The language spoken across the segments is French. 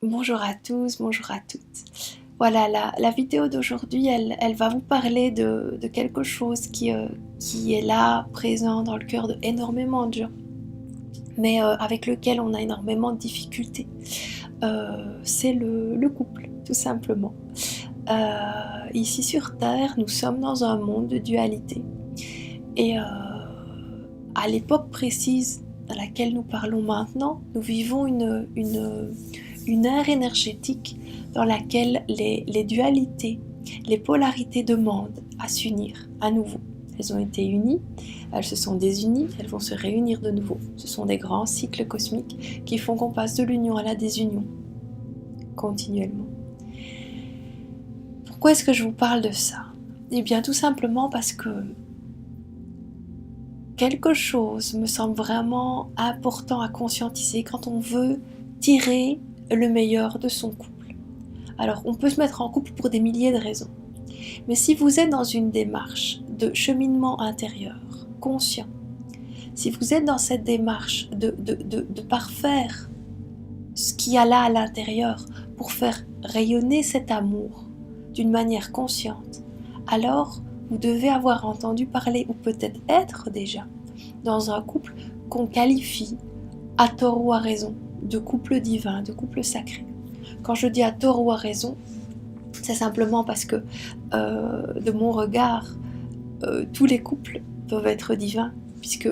Bonjour à tous, bonjour à toutes. Voilà, la vidéo d'aujourd'hui, elle va vous parler de quelque chose qui est là, présent dans le cœur d'énormément de gens, mais avec lequel on a énormément de difficultés. C'est le couple, tout simplement. Ici sur Terre, nous sommes dans un monde de dualité. Et à l'époque précise dans laquelle nous parlons maintenant, nous vivons une ère énergétique dans laquelle les dualités, les polarités demandent à s'unir à nouveau. Elles ont été unies, elles se sont désunies, elles vont se réunir de nouveau. Ce sont des grands cycles cosmiques qui font qu'on passe de l'union à la désunion, continuellement. Pourquoi est-ce que je vous parle de ça? Eh bien tout simplement parce que quelque chose me semble vraiment important à conscientiser quand on veut tirer le meilleur de son couple. Alors on peut se mettre en couple pour des milliers de raisons, mais si vous êtes dans une démarche de cheminement intérieur, conscient, si vous êtes dans cette démarche de parfaire ce qu'il y a là à l'intérieur pour faire rayonner cet amour d'une manière consciente, alors vous devez avoir entendu parler ou peut-être être déjà dans un couple qu'on qualifie, à tort ou à raison, de couple divin, de couple sacré. Quand je dis à tort ou à raison, c'est simplement parce que de mon regard, tous les couples peuvent être divins, puisque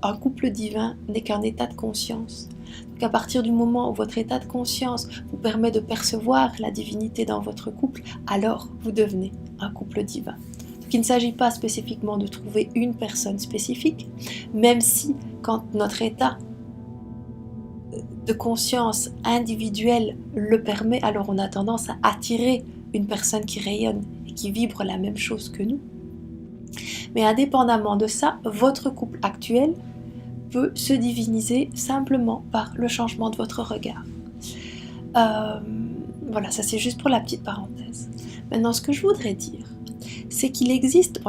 un couple divin n'est qu'un état de conscience. Donc à partir du moment où votre état de conscience vous permet de percevoir la divinité dans votre couple, alors vous devenez un couple divin. Donc il ne s'agit pas spécifiquement de trouver une personne spécifique, même si quand notre état de conscience individuelle le permet, alors on a tendance à attirer une personne qui rayonne et qui vibre la même chose que nous. Mais indépendamment de ça, votre couple actuel peut se diviniser simplement par le changement de votre regard. Voilà, ça c'est juste pour la petite parenthèse. Maintenant, ce que je voudrais dire, c'est qu'il existe,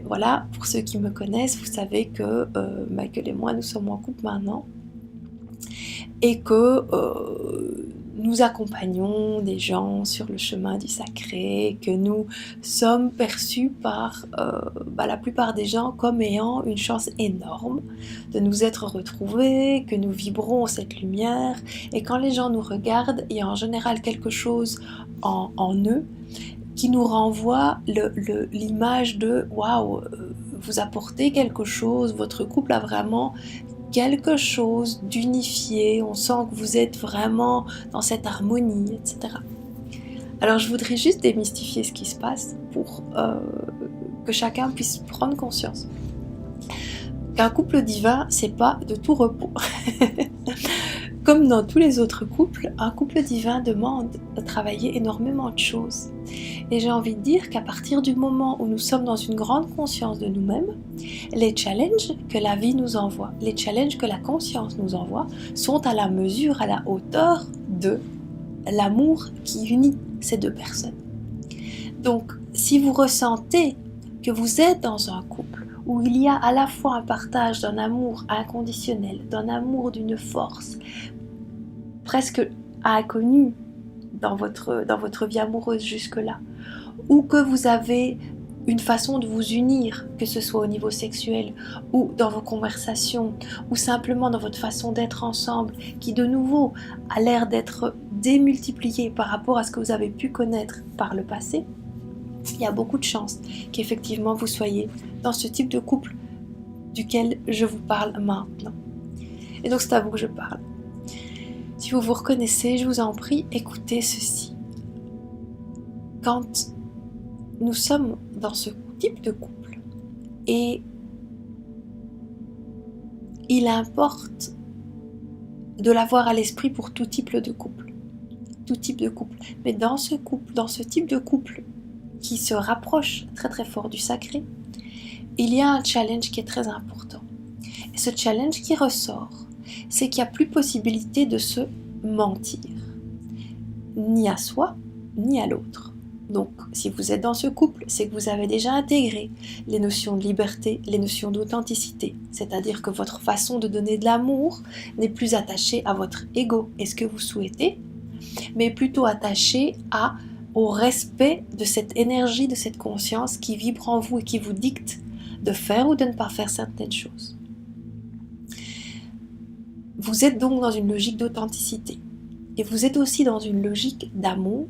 voilà, pour ceux qui me connaissent, vous savez que Michael et moi, nous sommes en couple maintenant, et que nous accompagnons des gens sur le chemin du sacré, que nous sommes perçus par la plupart des gens comme ayant une chance énorme de nous être retrouvés, que nous vibrons cette lumière, et quand les gens nous regardent, il y a en général quelque chose en eux qui nous renvoie l'image de « waouh, vous apportez quelque chose, votre couple a vraiment quelque chose d'unifié, on sent que vous êtes vraiment dans cette harmonie, etc. » Alors je voudrais juste démystifier ce qui se passe pour que chacun puisse prendre conscience qu'un couple divin, c'est pas de tout repos. Comme dans tous les autres couples, un couple divin demande de travailler énormément de choses. Et j'ai envie de dire qu'à partir du moment où nous sommes dans une grande conscience de nous-mêmes, les challenges que la vie nous envoie, les challenges que la conscience nous envoie, sont à la mesure, à la hauteur de l'amour qui unit ces deux personnes. Donc, si vous ressentez que vous êtes dans un couple où il y a à la fois un partage d'un amour inconditionnel, d'un amour d'une force presque inconnue dans votre vie amoureuse jusque-là, ou que vous avez une façon de vous unir, que ce soit au niveau sexuel ou dans vos conversations, ou simplement dans votre façon d'être ensemble, qui de nouveau a l'air d'être démultipliée par rapport à ce que vous avez pu connaître par le passé, il y a beaucoup de chances qu'effectivement vous soyez dans ce type de couple duquel je vous parle maintenant. Et donc c'est à vous que je parle. Si vous vous reconnaissez, je vous en prie, écoutez ceci. Quand nous sommes dans ce type de couple, et il importe de l'avoir à l'esprit pour tout type de couple, mais dans ce type de couple qui se rapproche très très fort du sacré, il y a un challenge qui est très important. Et ce challenge qui ressort, c'est qu'il n'y a plus possibilité de se mentir, ni à soi, ni à l'autre. Donc, si vous êtes dans ce couple, c'est que vous avez déjà intégré les notions de liberté, les notions d'authenticité. C'est-à-dire que votre façon de donner de l'amour n'est plus attachée à votre ego et ce que vous souhaitez, mais plutôt attaché au respect de cette énergie, de cette conscience qui vibre en vous et qui vous dicte de faire ou de ne pas faire certaines choses. Vous êtes donc dans une logique d'authenticité et vous êtes aussi dans une logique d'amour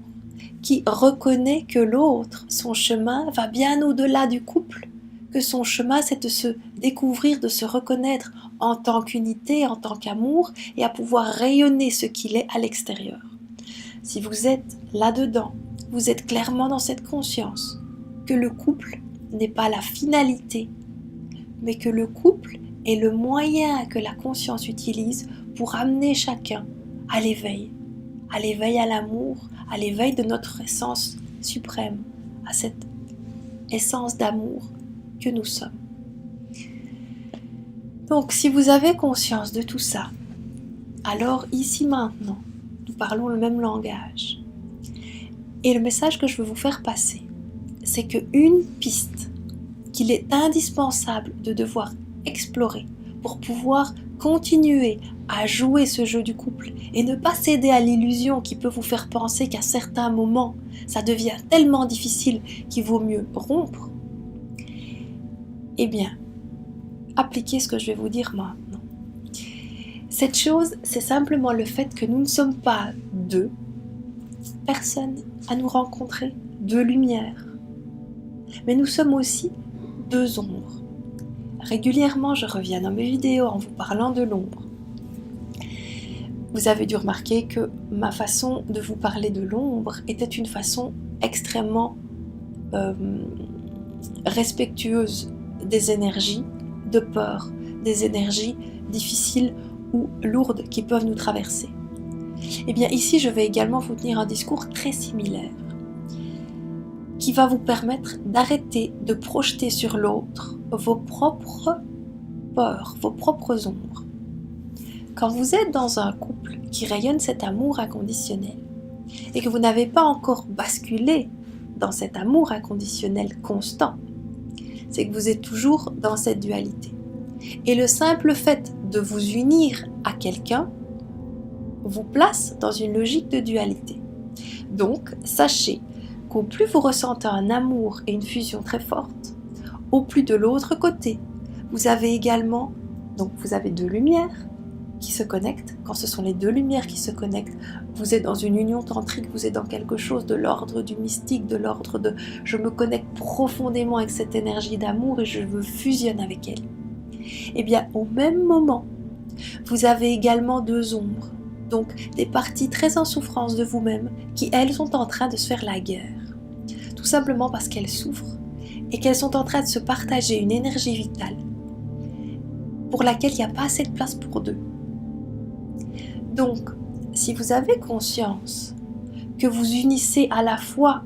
qui reconnaît que l'autre, son chemin va bien au-delà du couple, que son chemin c'est de se découvrir, de se reconnaître en tant qu'unité, en tant qu'amour et à pouvoir rayonner ce qu'il est à l'extérieur. Si vous êtes là-dedans, vous êtes clairement dans cette conscience que le couple n'est pas la finalité, mais que le couple est le moyen que la conscience utilise pour amener chacun à l'éveil à l'amour, à l'éveil de notre essence suprême, à cette essence d'amour que nous sommes. Donc, si vous avez conscience de tout ça, alors ici maintenant, nous parlons le même langage. Et le message que je veux vous faire passer, c'est qu'une piste qu'il est indispensable de devoir explorer pour pouvoir continuer à jouer ce jeu du couple et ne pas céder à l'illusion qui peut vous faire penser qu'à certains moments, ça devient tellement difficile qu'il vaut mieux rompre, eh bien, appliquez ce que je vais vous dire maintenant. Cette chose, c'est simplement le fait que nous ne sommes pas deux personnes à nous rencontrer, deux lumières, mais nous sommes aussi deux ombres. Régulièrement, je reviens dans mes vidéos en vous parlant de l'ombre. Vous avez dû remarquer que ma façon de vous parler de l'ombre était une façon extrêmement respectueuse des énergies de peur, des énergies difficiles ou lourdes qui peuvent nous traverser. Et bien ici, je vais également vous tenir un discours très similaire qui va vous permettre d'arrêter de projeter sur l'autre vos propres peurs, vos propres ombres. Quand vous êtes dans un couple qui rayonne cet amour inconditionnel et que vous n'avez pas encore basculé dans cet amour inconditionnel constant, c'est que vous êtes toujours dans cette dualité. Et le simple fait de vous unir à quelqu'un vous place dans une logique de dualité. Donc, sachez qu'au plus vous ressentez un amour et une fusion très forte, au plus de l'autre côté, vous avez également, donc vous avez deux lumières qui se connectent. Quand ce sont les deux lumières qui se connectent, vous êtes dans une union tantrique, vous êtes dans quelque chose de l'ordre du mystique, de l'ordre de « je me connecte profondément avec cette énergie d'amour et je me fusionne avec elle ». Et bien, au même moment, vous avez également deux ombres, donc des parties très en souffrance de vous-même qui, elles, sont en train de se faire la guerre. Tout simplement parce qu'elles souffrent et qu'elles sont en train de se partager une énergie vitale pour laquelle il n'y a pas assez de place pour deux. Donc, si vous avez conscience que vous unissez à la fois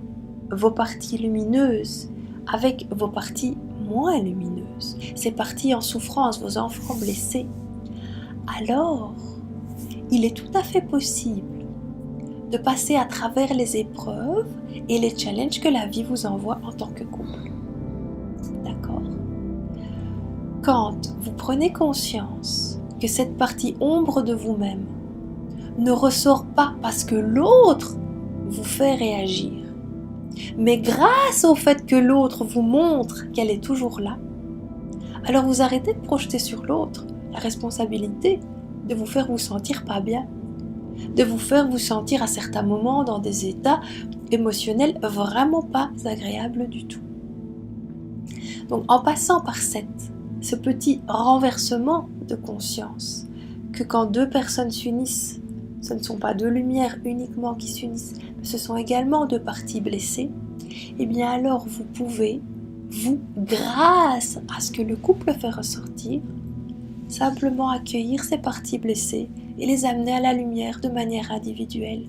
vos parties lumineuses avec vos parties moins lumineuses, ces parties en souffrance, vos enfants blessés, alors il est tout à fait possible de passer à travers les épreuves et les challenges que la vie vous envoie en tant que couple. D'accord ? Quand vous prenez conscience que cette partie ombre de vous-même ne ressort pas parce que l'autre vous fait réagir, mais grâce au fait que l'autre vous montre qu'elle est toujours là, alors vous arrêtez de projeter sur l'autre la responsabilité de vous faire vous sentir pas bien, de vous faire vous sentir à certains moments dans des états émotionnels vraiment pas agréables du tout. Donc en passant par ce petit renversement de conscience, que quand deux personnes s'unissent, ce ne sont pas deux lumières uniquement qui s'unissent, mais ce sont également deux parties blessées, et bien alors vous pouvez, grâce à ce que le couple fait ressortir, simplement accueillir ces parties blessées et les amener à la lumière de manière individuelle.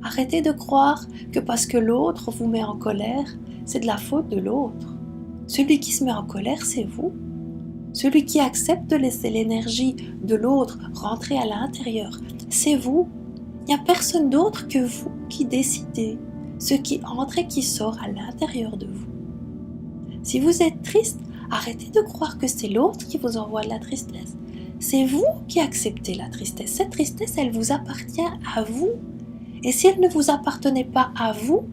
Arrêtez de croire que parce que l'autre vous met en colère, c'est de la faute de l'autre. Celui qui se met en colère, c'est vous. Celui qui accepte de laisser l'énergie de l'autre rentrer à l'intérieur, c'est vous. Il n'y a personne d'autre que vous qui décidez ce qui entre et qui sort à l'intérieur de vous. Si vous êtes triste, arrêtez de croire que c'est l'autre qui vous envoie de la tristesse. C'est vous qui acceptez la tristesse. Cette tristesse, elle vous appartient à vous. Et si elle ne vous appartenait pas à vous,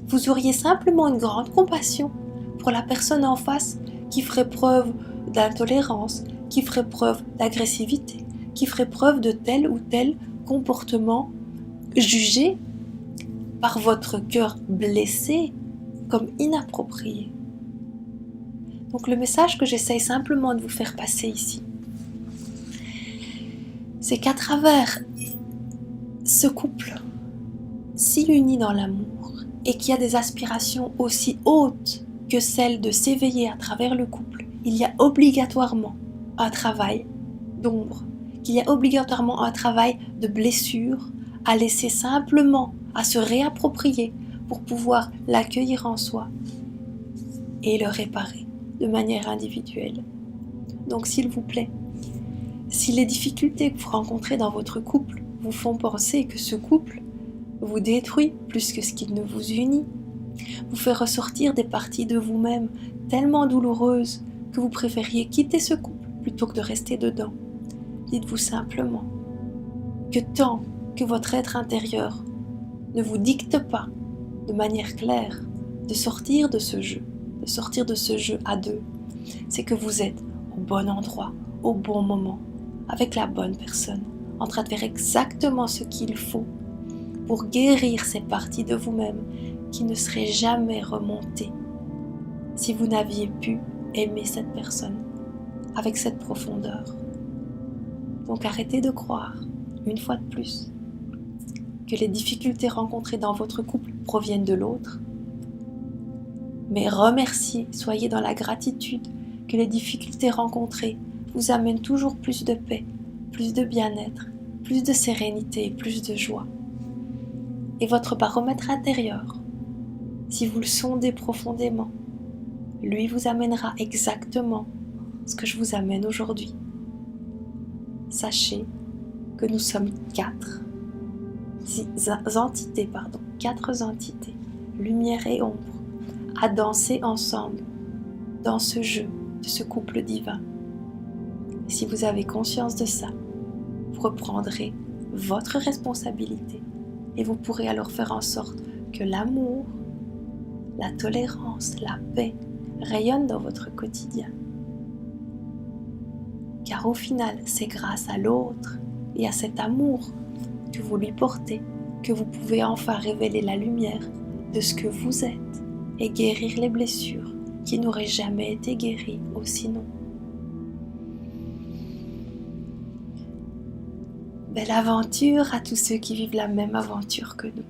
vous auriez simplement une grande compassion pour la personne en face qui ferait preuve d'intolérance, qui ferait preuve d'agressivité, qui ferait preuve de tel ou tel comportement jugé par votre cœur blessé comme inapproprié. Donc le message que j'essaye simplement de vous faire passer ici, c'est qu'à travers ce couple si uni dans l'amour et qui a des aspirations aussi hautes que celles de s'éveiller à travers le couple, il y a obligatoirement un travail d'ombre, qu'il y a obligatoirement un travail de blessure à laisser simplement, à se réapproprier pour pouvoir l'accueillir en soi et le réparer de manière individuelle. Donc s'il vous plaît, si les difficultés que vous rencontrez dans votre couple vous font penser que ce couple vous détruit plus que ce qu'il ne vous unit, vous fait ressortir des parties de vous-même tellement douloureuses que vous préfériez quitter ce couple plutôt que de rester dedans, dites-vous simplement que tant que votre être intérieur ne vous dicte pas de manière claire de sortir de ce jeu, à deux, c'est que vous êtes au bon endroit, au bon moment, avec la bonne personne, en train de faire exactement ce qu'il faut pour guérir ces parties de vous-même qui ne seraient jamais remontées si vous n'aviez pu aimer cette personne avec cette profondeur. Donc arrêtez de croire, une fois de plus, que les difficultés rencontrées dans votre couple proviennent de l'autre, mais remerciez, soyez dans la gratitude que les difficultés rencontrées vous amènent toujours plus de paix, plus de bien-être, plus de sérénité et plus de joie. Et votre baromètre intérieur, si vous le sondez profondément, lui vous amènera exactement ce que je vous amène aujourd'hui. Sachez que nous sommes quatre entités, lumière et ombre, à danser ensemble dans ce jeu de ce couple divin. Et si vous avez conscience de ça, vous reprendrez votre responsabilité et vous pourrez alors faire en sorte que l'amour, la tolérance, la paix rayonnent dans votre quotidien. Car au final, c'est grâce à l'autre et à cet amour que vous lui portez que vous pouvez enfin révéler la lumière de ce que vous êtes et guérir les blessures qui n'auraient jamais été guéries sinon. Belle aventure à tous ceux qui vivent la même aventure que nous.